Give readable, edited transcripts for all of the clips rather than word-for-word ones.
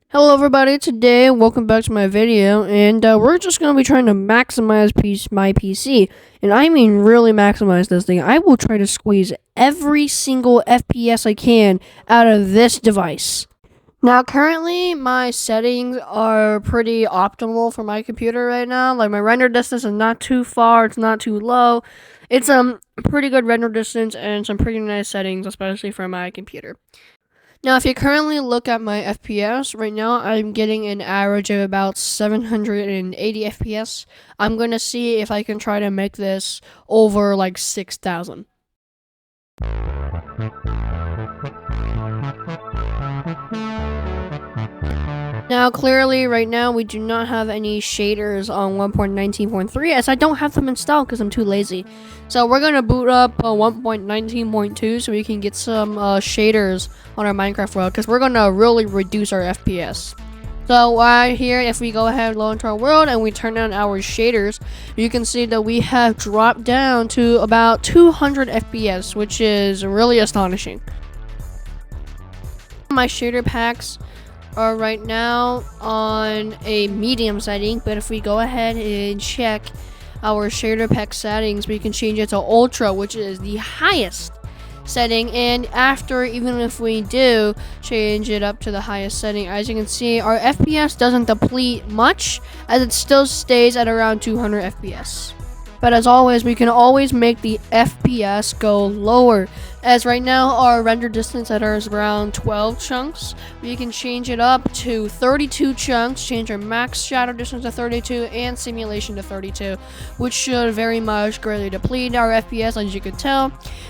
Hello everybody, today welcome back to my video, and we're just going to be trying to maximize my PC, and I mean really maximize this thing. I will try to squeeze every single FPS I can out of this device. Now currently my settings are pretty optimal for my computer right now. Like my render distance is not too far, it's not too low. It's pretty good render distance and some pretty nice settings, especially for my computer. Now, if you currently look at my FPS, right now I'm getting an average of about 780 FPS. I'm going to see if I can try to make this over like 6,000. Now, clearly, right now, we do not have any shaders on 1.19.3, as I don't have them installed because I'm too lazy. So we're going to boot up 1.19.2 so we can get some shaders on our Minecraft world, because we're going to really reduce our FPS. So right here, if we go ahead and load into our world and we turn on our shaders, you can see that we have dropped down to about 200 FPS, which is really astonishing. My shader packs are right now on a medium setting, but if we go ahead and check our shader pack settings, we can change it to ultra, which is the highest setting. And after, even if we do change it up to the highest setting, as you can see, our FPS doesn't deplete much, as it still stays at around 200 FPS. But as always, we can always make the FPS go lower, as right now our render distance at ours is around 12 chunks. We can change it up to 32 chunks, change our max shadow distance to 32 and simulation to 32, which should very much greatly deplete our FPS, as you can tell,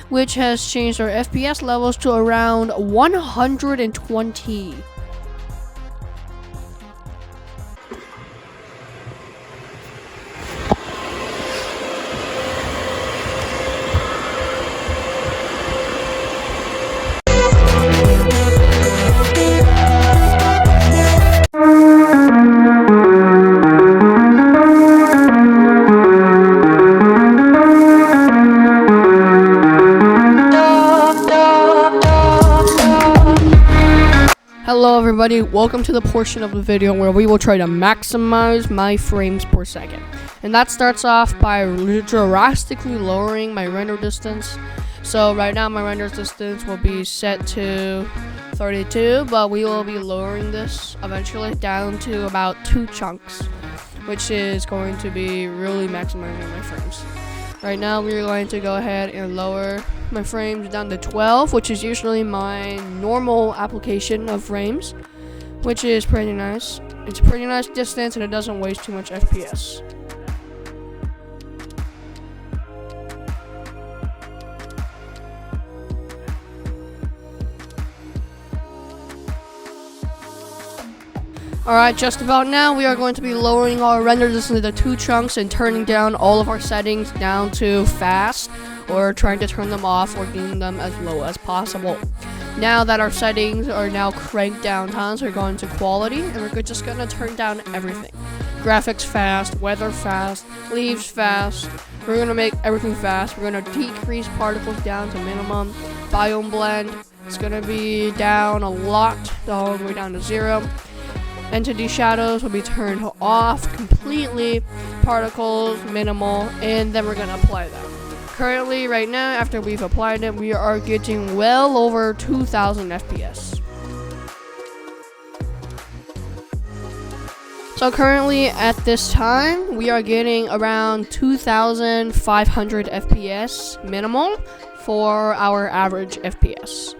which has changed our FPS levels to around 120. Hello everybody, welcome to the portion of the video where we will try to maximize my frames per second. And that starts off by drastically lowering my render distance. So right now my render distance will be set to 32, but we will be lowering this eventually down to about 2 chunks, which is going to be really maximizing my frames. Right now we're going to go ahead and lower my frames down to 12, which is usually my normal application of frames, which is pretty nice. It's a pretty nice distance and it doesn't waste too much FPS. Alright, just about now we are going to be lowering our render distance into 2 chunks and turning down all of our settings down to fast, or trying to turn them off or getting them as low as possible. Now that our settings are now cranked down tons, we're going to quality, and we're just going to turn down everything. Graphics fast, weather fast, leaves fast. We're going to make everything fast. We're going to decrease particles down to minimum. Biome blend, it's going to be down a lot, all the way down to 0. Entity shadows will be turned off completely, particles minimal, and then we're going to apply that. Currently, right now, after we've applied it, we are getting well over 2,000 FPS. So currently, at this time, we are getting around 2,500 FPS minimal for our average FPS.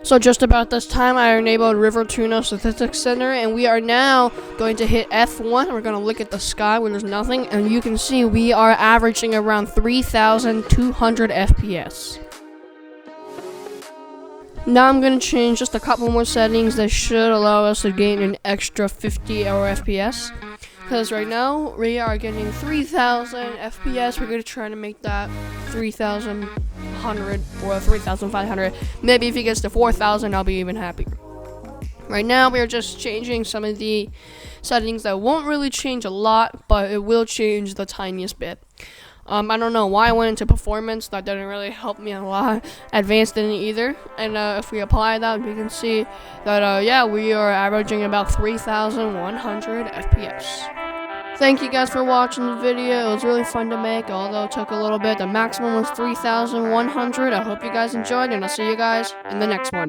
So just about this time, I enabled River Tuna Statistics Center, and we are now going to hit F1. We're going to look at the sky where there's nothing, and you can see we are averaging around 3,200 FPS. Now I'm going to change just a couple more settings that should allow us to gain an extra 50 FPS. Because right now, we are getting 3,000 FPS. We're going to try to make that 3,100 or 3,500. Maybe if it gets to 4,000, I'll be even happier. Right now, we are just changing some of the settings that won't really change a lot, but it will change the tiniest bit. I don't know why I went into performance. That didn't really help me a lot. Advanced didn't either. And if we apply that, we can see that, yeah, we are averaging about 3,100 FPS. Thank you guys for watching the video. It was really fun to make, although it took a little bit. The maximum was 3,100. I hope you guys enjoyed, and I'll see you guys in the next one.